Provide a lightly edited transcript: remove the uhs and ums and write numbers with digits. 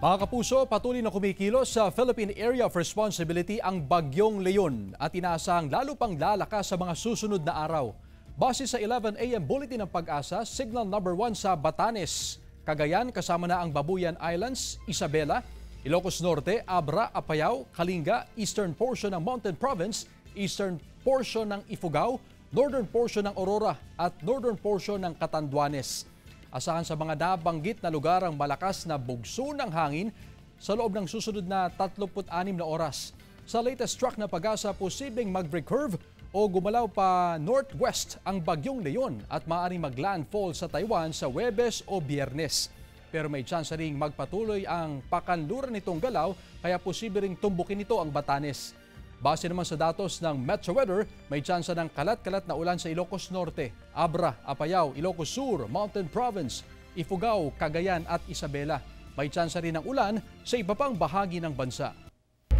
Mga kapuso, patuloy na kumikilos sa Philippine Area of Responsibility ang Bagyong Leon at inaasahang lalo pang lalakas sa mga susunod na araw. Base sa 11 AM Bulletin ng Pag-asa, Signal number 1 sa Batanes, Cagayan kasama na ang Babuyan Islands, Isabela, Ilocos Norte, Abra, Apayao, Kalinga, eastern portion ng Mountain Province, eastern portion ng Ifugao, northern portion ng Aurora at northern portion ng Catanduanes. Asahan sa mga nabanggit na lugar ang malakas na bugso ng hangin sa loob ng susunod na 36 na oras. Sa latest track na Pag-asa, posibleng mag-recurve o gumalaw pa northwest ang Bagyong Leon at maaaring mag-landfall sa Taiwan sa Huwebes o Biyernes. Pero may tsansa ring magpatuloy ang pakanluran nitong galaw kaya posible ring tumbukin nito ang Batanes. Base naman sa datos ng Metro Weather, may tsansa ng kalat-kalat na ulan sa Ilocos Norte, Abra, Apayao, Ilocos Sur, Mountain Province, Ifugao, Cagayan at Isabela. May tsansa rin ng ulan sa iba pang bahagi ng bansa.